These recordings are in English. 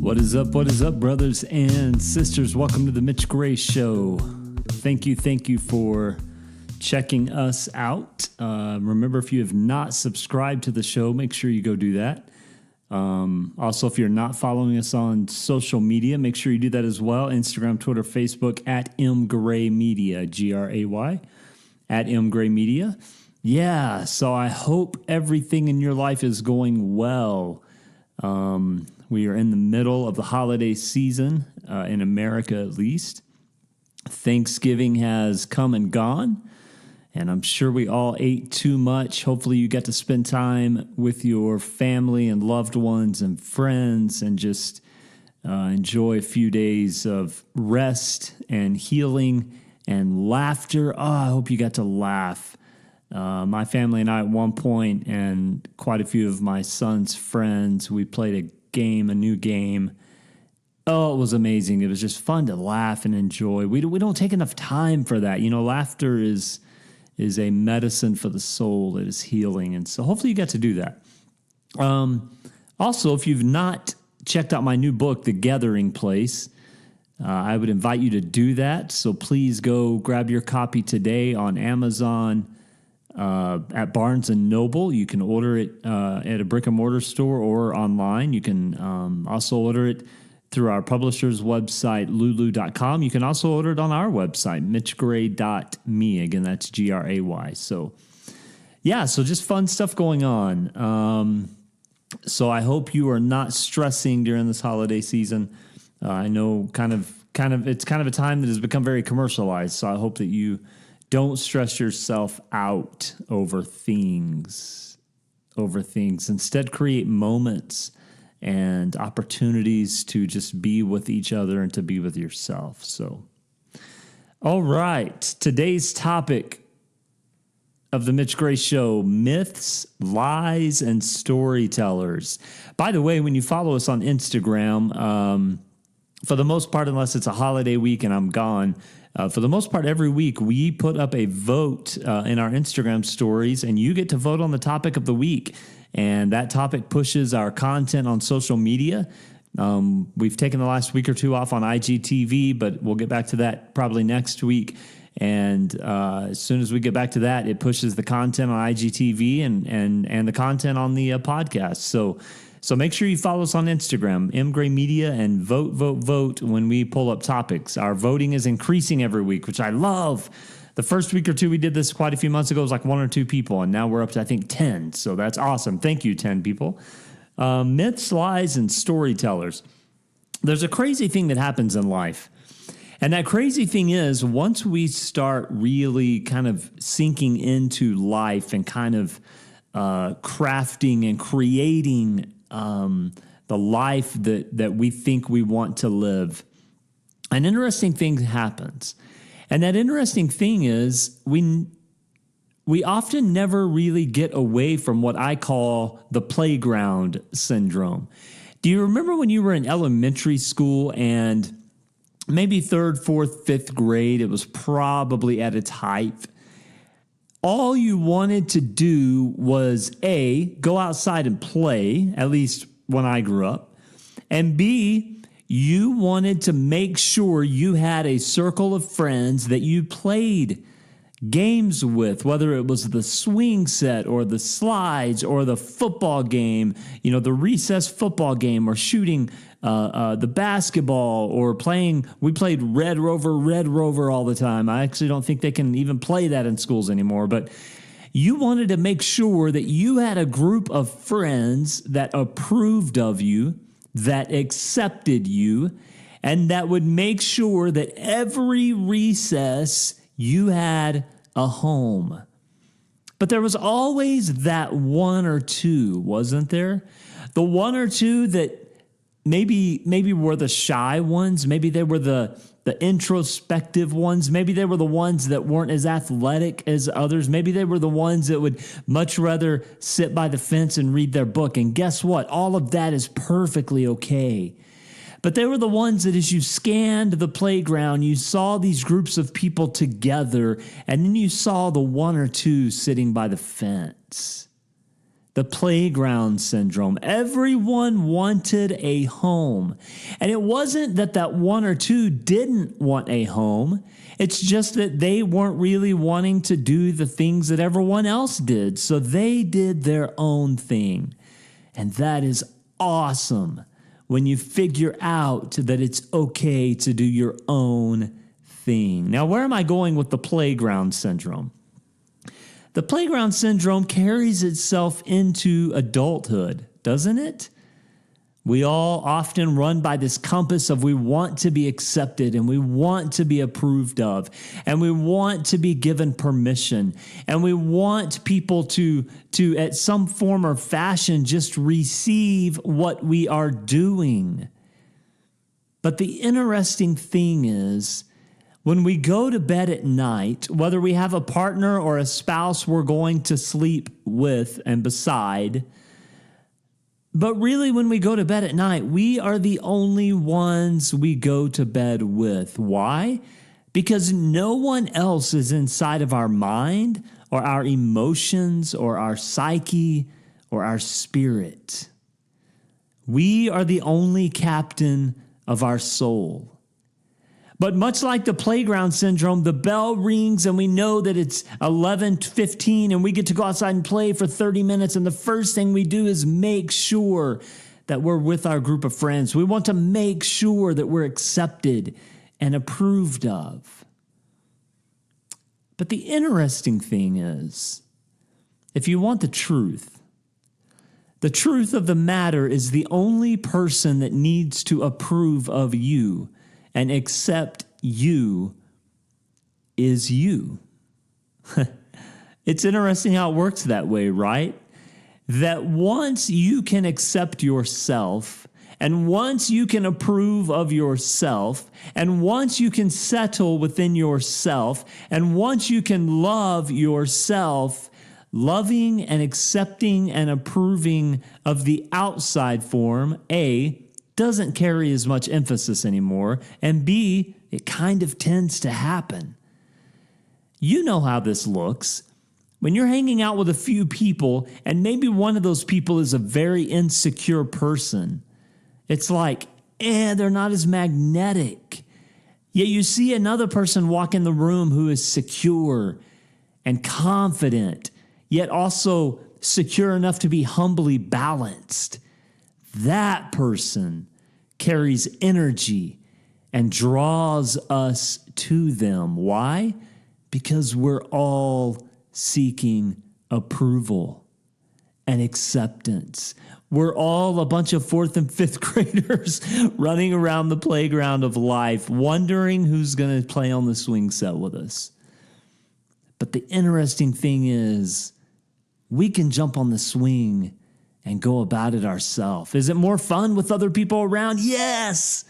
What is up, brothers and sisters? Welcome to the Mitch Gray Show. Thank you for checking us out. Remember, if you have not subscribed to the show, make sure you go do that. Also, if you're not following us on social media, make sure you do that as well. Instagram, Twitter, Facebook, at mgraymedia, Gray, at mgraymedia. Yeah, so I hope everything in your life is going well. We are in the middle of the holiday season, in America at least. Thanksgiving has come and gone, and I'm sure we all ate too much. Hopefully you got to spend time with your family and loved ones and friends and just enjoy a few days of rest and healing and laughter. Oh, I hope you got to laugh. My family and I at one point, and quite a few of my son's friends, we played a new game. Oh, it was amazing. It was just fun to laugh and enjoy. We don't take enough time for that. You know, laughter is a medicine for the soul. It is healing. And so hopefully you got to do that. Also, if you've not checked out my new book, The Gathering Place, I would invite you to do that. So please go grab your copy today on Amazon, at Barnes & Noble. You can order it at a brick-and-mortar store or online. You can also order it through our publisher's website, lulu.com. You can also order it on our website, mitchgray.me. Again, that's Gray. So, yeah, so just fun stuff going on. So I hope you are not stressing during this holiday season. I know it's kind of a time that has become very commercialized, so I hope that you don't stress yourself out over things. Instead, create moments and opportunities to just be with each other and to be with yourself. So, all right. Today's topic of the Mitch Gray Show: myths, lies, and storytellers. By the way, when you follow us on Instagram, for the most part, unless it's a holiday week and I'm gone, for the most part, every week we put up a vote in our Instagram stories, and you get to vote on the topic of the week. And that topic pushes our content on social media. We've taken the last week or two off on IGTV, but we'll get back to that probably next week. And as soon as we get back to that, it pushes the content on IGTV and the content on the podcast. So make sure you follow us on Instagram, mgraymedia, and vote when we pull up topics. Our voting is increasing every week, which I love. The first week or two we did this quite a few months ago, it was like 1 or 2 people, and now we're up to, I think, 10. So that's awesome. Thank you, 10 people. Myths, lies, and storytellers. There's a crazy thing that happens in life. And that crazy thing is, once we start really kind of sinking into life and kind of crafting and creating the life that we think we want to live, an interesting thing happens. And that interesting thing is we often never really get away from what I call the playground syndrome. Do you remember when you were in elementary school and maybe 3rd, 4th, 5th grade, it was probably at its height? All you wanted to do was A, go outside and play, at least when I grew up, and B, you wanted to make sure you had a circle of friends that you played games with, whether it was the swing set or the slides or the football game, you know, the recess football game, or shooting the basketball, or we played Red Rover all the time. I actually don't think they can even play that in schools anymore, but you wanted to make sure that you had a group of friends that approved of you, that accepted you, and that would make sure that every recess you had a home. But there was always that one or two, wasn't there? The one or two that maybe were the shy ones. Maybe they were the introspective ones. Maybe they were the ones that weren't as athletic as others. Maybe they were the ones that would much rather sit by the fence and read their book. And guess what? All of that is perfectly okay. But they were the ones that as you scanned the playground, you saw these groups of people together, and then you saw the one or two sitting by the fence. The playground syndrome. Everyone wanted a home. And it wasn't that one or two didn't want a home. It's just that they weren't really wanting to do the things that everyone else did. So they did their own thing. And that is awesome when you figure out that it's okay to do your own thing. Now, where am I going with the playground syndrome? The playground syndrome carries itself into adulthood, doesn't it? We all often run by this compass of we want to be accepted and we want to be approved of and we want to be given permission and we want people to at some form or fashion just receive what we are doing. But the interesting thing is, when we go to bed at night, whether we have a partner or a spouse we're going to sleep with and beside, but really when we go to bed at night, we are the only ones we go to bed with. Why? Because no one else is inside of our mind or our emotions or our psyche or our spirit. We are the only captain of our soul. But much like the playground syndrome, the bell rings and we know that it's 11:15 and we get to go outside and play for 30 minutes. And the first thing we do is make sure that we're with our group of friends. We want to make sure that we're accepted and approved of. But the interesting thing is, if you want the truth of the matter is the only person that needs to approve of you and accept you is you. It's interesting how it works that way, right? That once you can accept yourself, and once you can approve of yourself, and once you can settle within yourself, and once you can love yourself, loving and accepting and approving of the outside form, A, doesn't carry as much emphasis anymore, and B, it kind of tends to happen. You know how this looks. When you're hanging out with a few people, and maybe one of those people is a very insecure person, it's like, they're not as magnetic. Yet you see another person walk in the room who is secure and confident, yet also secure enough to be humbly balanced. That person carries energy and draws us to them. Why? Because we're all seeking approval and acceptance. We're all a bunch of 4th and 5th graders running around the playground of life, wondering who's going to play on the swing set with us. But the interesting thing is, we can jump on the swing and go about it ourselves. Is it more fun with other people around? Yes!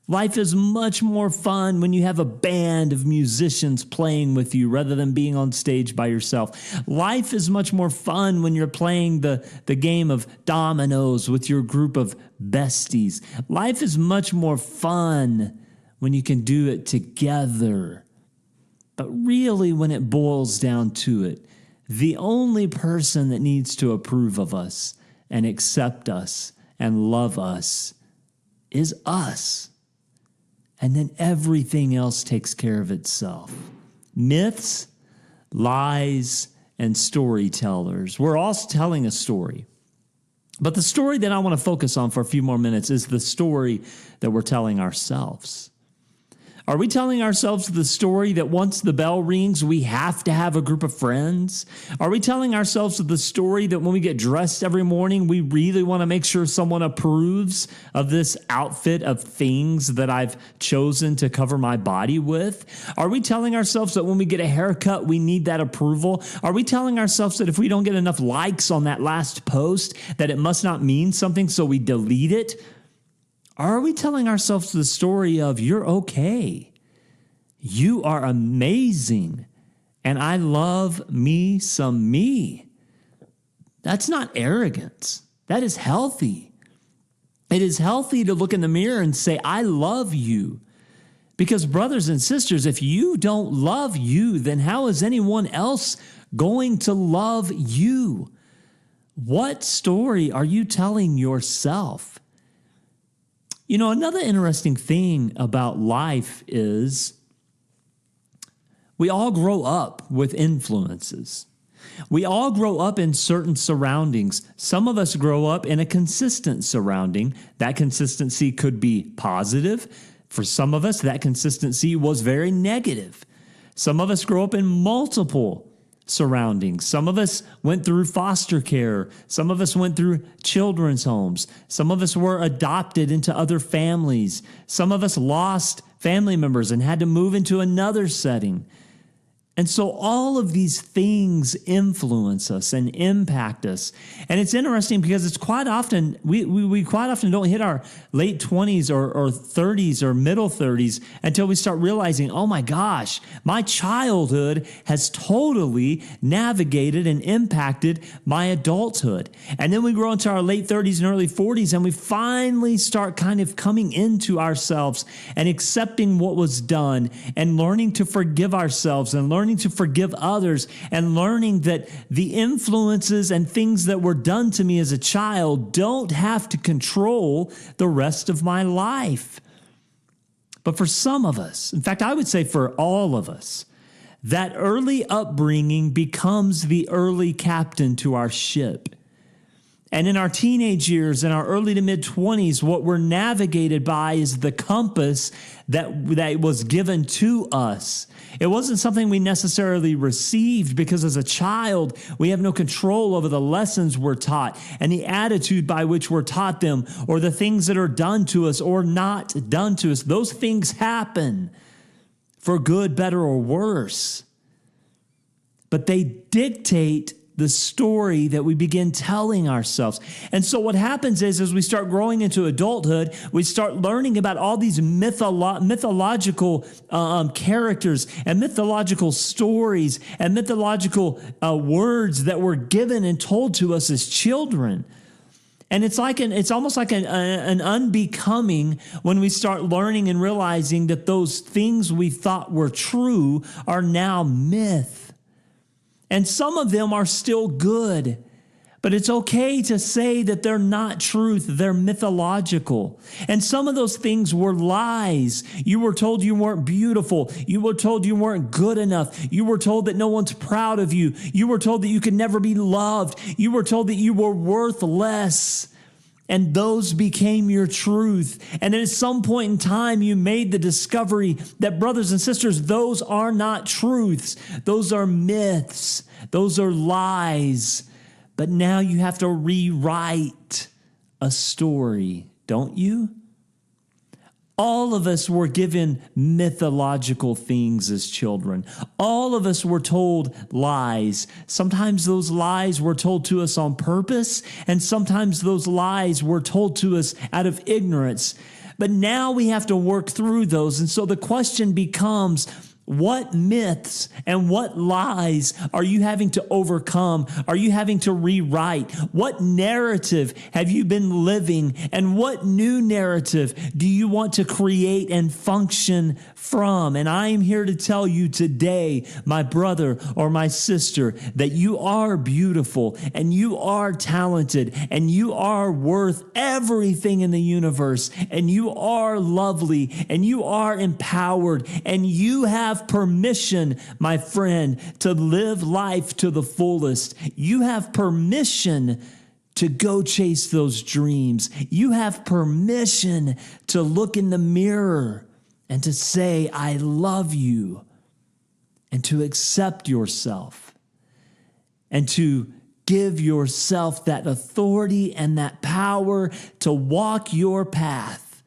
Life is much more fun when you have a band of musicians playing with you rather than being on stage by yourself. Life is much more fun when you're playing the game of dominoes with your group of besties. Life is much more fun when you can do it together. But really, when it boils down to it, the only person that needs to approve of us and accept us and love us is us. And then everything else takes care of itself. Myths, lies, and storytellers. We're all telling a story. But the story that I want to focus on for a few more minutes is the story that we're telling ourselves. Are we telling ourselves the story that once the bell rings, we have to have a group of friends? Are we telling ourselves the story that when we get dressed every morning, we really want to make sure someone approves of this outfit of things that I've chosen to cover my body with? Are we telling ourselves that when we get a haircut, we need that approval? Are we telling ourselves that if we don't get enough likes on that last post, that it must not mean something, so we delete it? Are we telling ourselves the story of, you're okay, you are amazing, and I love me some me? That's not arrogance. That is healthy. It is healthy to look in the mirror and say, I love you. Because brothers and sisters, if you don't love you, then how is anyone else going to love you? What story are you telling yourself? You know, another interesting thing about life is we all grow up with influences. We all grow up in certain surroundings. Some of us grow up in a consistent surrounding. That consistency could be positive. For some of us, that consistency was very negative. Some of us grow up in multiple surroundings. Some of us went through foster care. Some of us went through children's homes. Some of us were adopted into other families. Some of us lost family members and had to move into another setting. And so all of these things influence us and impact us. And it's interesting because it's quite often, we quite often don't hit our late 20s or 30s or middle 30s until we start realizing, oh my gosh, my childhood has totally navigated and impacted my adulthood. And then we grow into our late 30s and early 40s and we finally start kind of coming into ourselves and accepting what was done and learning to forgive ourselves and learning to forgive others and learning that the influences and things that were done to me as a child don't have to control the rest of my life. But for some of us, in fact, I would say for all of us, that early upbringing becomes the early captain to our ship. And in our teenage years, in our early to mid-20s, what we're navigated by is the compass that was given to us. It wasn't something we necessarily received because as a child, we have no control over the lessons we're taught and the attitude by which we're taught them or the things that are done to us or not done to us. Those things happen for good, better, or worse. But they dictate the story that we begin telling ourselves. And so what happens is, as we start growing into adulthood, we start learning about all these mythological characters and mythological stories and mythological words that were given and told to us as children. And it's almost like an unbecoming when we start learning and realizing that those things we thought were true are now myth. And some of them are still good, but it's okay to say that they're not truth, they're mythological. And some of those things were lies. You were told you weren't beautiful. You were told you weren't good enough. You were told that no one's proud of you. You were told that you could never be loved. You were told that you were worth less. And those became your truth. And at some point in time, you made the discovery that, brothers and sisters, those are not truths. Those are myths. Those are lies. But now you have to rewrite a story, don't you? All of us were given mythological things as children. All of us were told lies. Sometimes those lies were told to us on purpose, and sometimes those lies were told to us out of ignorance. But now we have to work through those. And so the question becomes, what myths and what lies are you having to overcome? Are you having to rewrite? What narrative have you been living? And what new narrative do you want to create and function from? And I am here to tell you today, my brother or my sister, that you are beautiful and you are talented and you are worth everything in the universe and you are lovely and you are empowered and you have permission, my friend, to live life to the fullest. You have permission to go chase those dreams. You have permission to look in the mirror and to say, I love you, and to accept yourself, and to give yourself that authority and that power to walk your path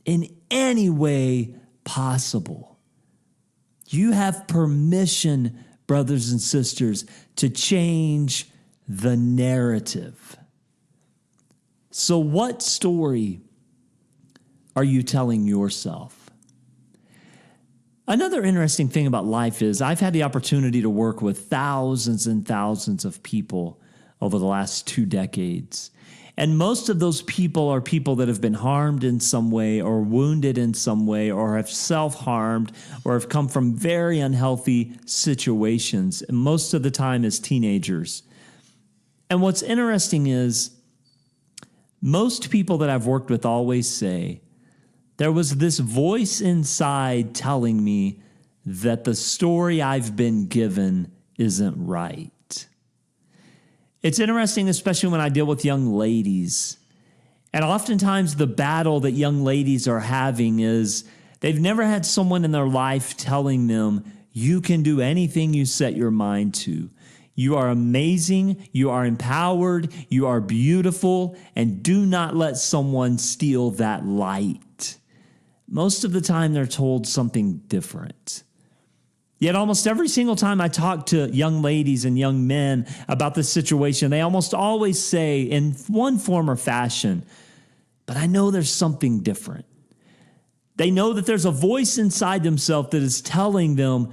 in any way possible. You have permission, brothers and sisters, to change the narrative. So what story are you telling yourself? Another interesting thing about life is I've had the opportunity to work with thousands and thousands of people over the last 2 decades. And most of those people are people that have been harmed in some way or wounded in some way or have self-harmed or have come from very unhealthy situations, and most of the time as teenagers. And what's interesting is most people that I've worked with always say, there was this voice inside telling me that the story I've been given isn't right. It's interesting, especially when I deal with young ladies. And oftentimes the battle that young ladies are having is they've never had someone in their life telling them, you can do anything you set your mind to. You are amazing, you are empowered, you are beautiful, and do not let someone steal that light. Most of the time they're told something different. Yet almost every single time I talk to young ladies and young men about this situation, they almost always say in one form or fashion, but I know there's something different. They know that there's a voice inside themselves that is telling them,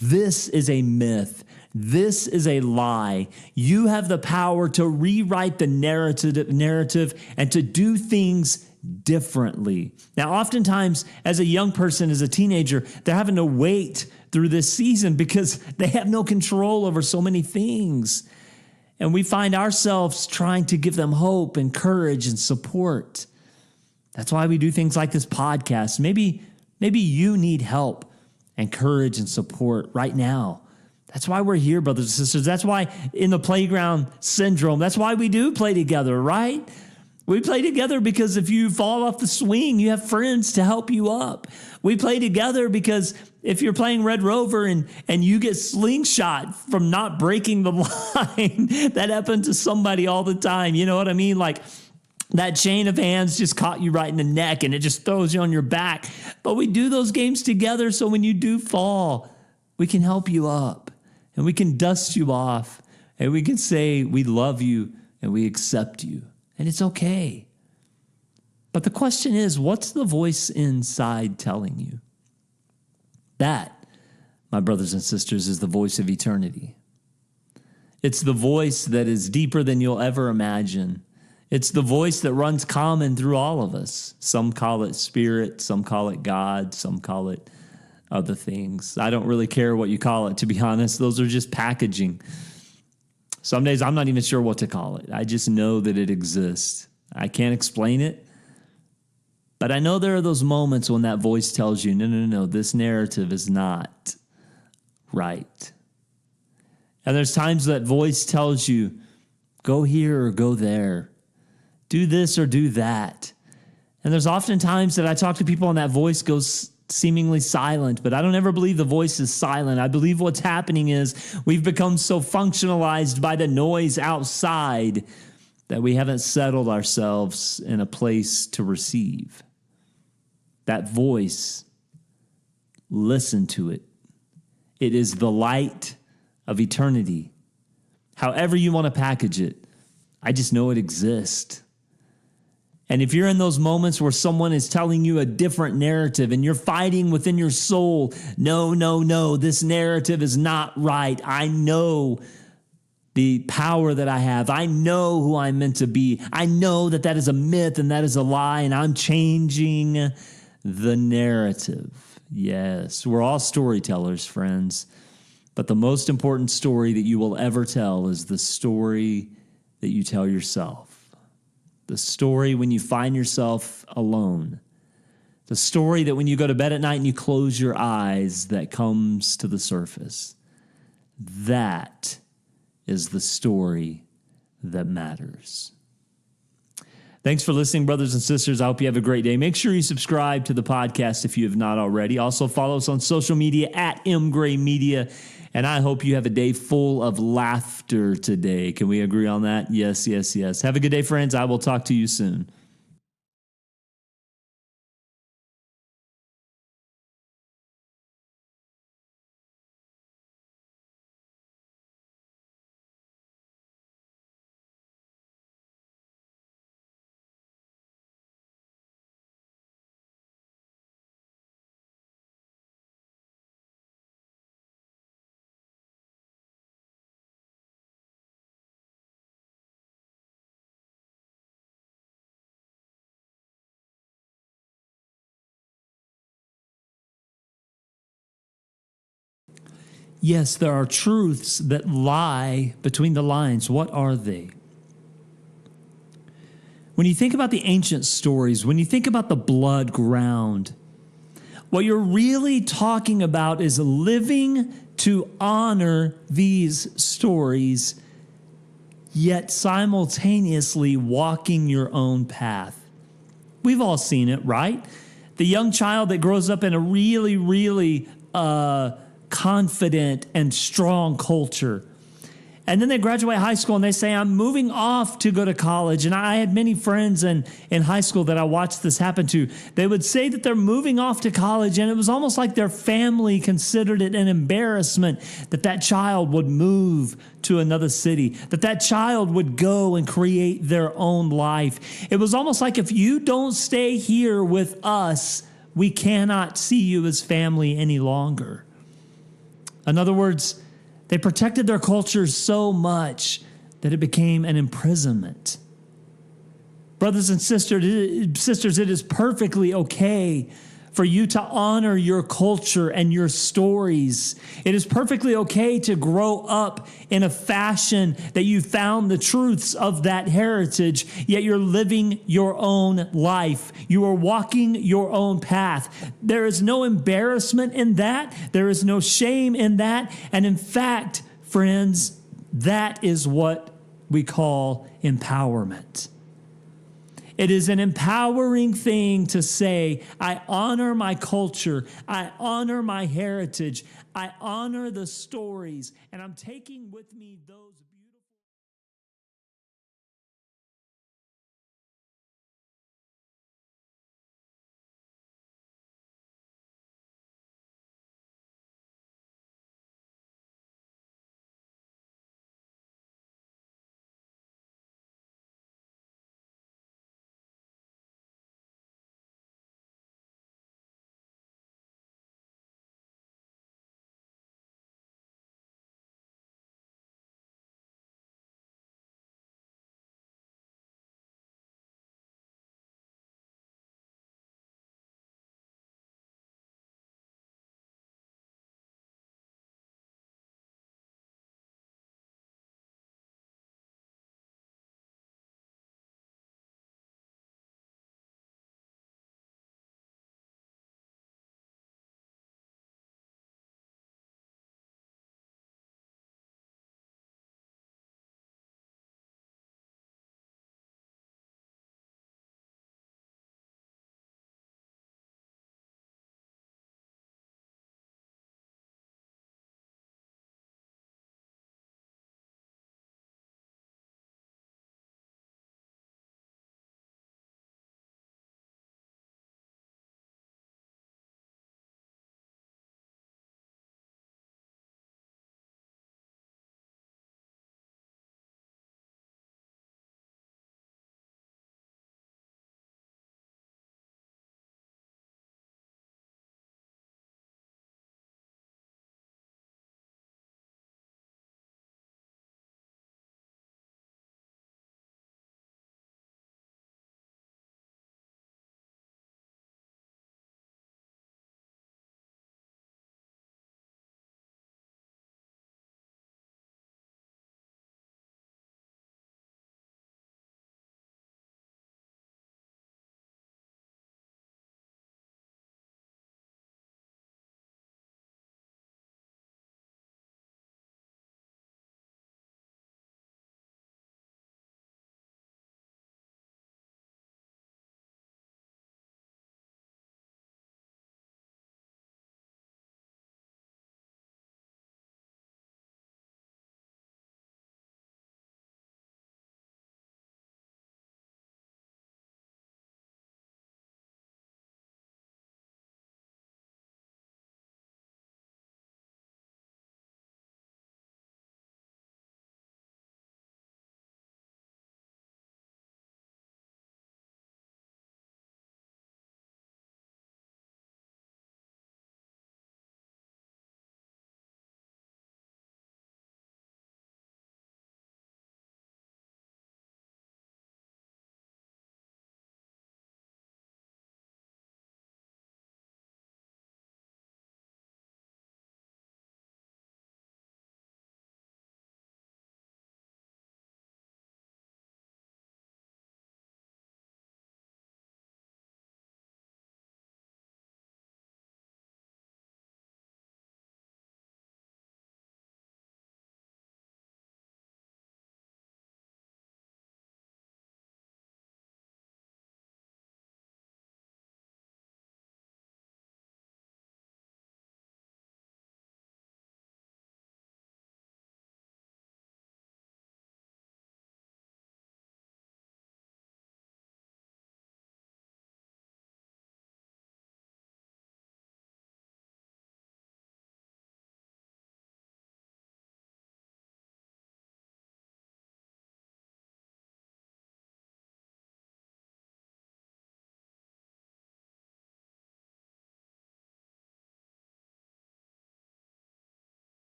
this is a myth. This is a lie. You have the power to rewrite the narrative and to do things differently. Now, oftentimes, as a young person, as a teenager, they're having to wait through this season because they have no control over so many things. And we find ourselves trying to give them hope and courage and support. That's why we do things like this podcast. Maybe you need help and courage and support right now. That's why we're here, brothers and sisters. That's why in the playground syndrome, that's why we do play together, right? We play together because if you fall off the swing, you have friends to help you up. We play together because if you're playing Red Rover and you get slingshot from not breaking the line, that happens to somebody all the time. You know what I mean? Like that chain of hands just caught you right in the neck and it just throws you on your back. But we do those games together so when you do fall, we can help you up and we can dust you off and we can say we love you and we accept you. And it's okay. But the question is, what's the voice inside telling you? That, my brothers and sisters, is the voice of eternity. It's the voice that is deeper than you'll ever imagine. It's the voice that runs common through all of us. Some call it spirit, some call it God, some call it other things. I don't really care what you call it, to be honest. Those are just packaging. Some days I'm not even sure what to call it. I just know that it exists. I can't explain it. But I know there are those moments when that voice tells you, no, this narrative is not right. And there's times that voice tells you, go here or go there. Do this or do that. And there's often times that I talk to people and that voice goes seemingly silent, but I don't ever believe the voice is silent. I believe what's happening is we've become so functionalized by the noise outside that we haven't settled ourselves in a place to receive. That voice, listen to it. It is the light of eternity. However you want to package it, I just know it exists. And if you're in those moments where someone is telling you a different narrative and you're fighting within your soul, no, this narrative is not right. I know the power that I have. I know who I'm meant to be. I know that is a myth and that is a lie, and I'm changing the narrative. Yes, we're all storytellers, friends. But the most important story that you will ever tell is the story that you tell yourself. The story when you find yourself alone. The story that when you go to bed at night and you close your eyes, that comes to the surface. That is the story that matters. Thanks for listening, brothers and sisters. I hope you have a great day. Make sure you subscribe to the podcast if you have not already. Also, follow us on social media at mgraymedia. And I hope you have a day full of laughter today. Can we agree on that? Yes. Have a good day, friends. I will talk to you soon. Yes, there are truths that lie between the lines. What are they? When you think about the ancient stories, when you think about the blood ground, what you're really talking about is living to honor these stories, yet simultaneously walking your own path. We've all seen it, right? The young child that grows up in a really confident and strong culture. And then they graduate high school and they say, I'm moving off to go to college. And I had many friends in high school that I watched this happen to. They would say that they're moving off to college, and it was almost like their family considered it an embarrassment that that child would move to another city, that that child would go and create their own life. It was almost like, if you don't stay here with us, we cannot see you as family any longer. In other words, they protected their culture so much that it became an imprisonment. Brothers and sisters, it is perfectly okay for you to honor your culture and your stories. It is perfectly okay to grow up in a fashion that you found the truths of that heritage, yet you're living your own life. You are walking your own path. There is no embarrassment in that. There is no shame in that. And in fact, friends, that is what we call empowerment. It is an empowering thing to say, I honor my culture, I honor my heritage, I honor the stories, and I'm taking with me those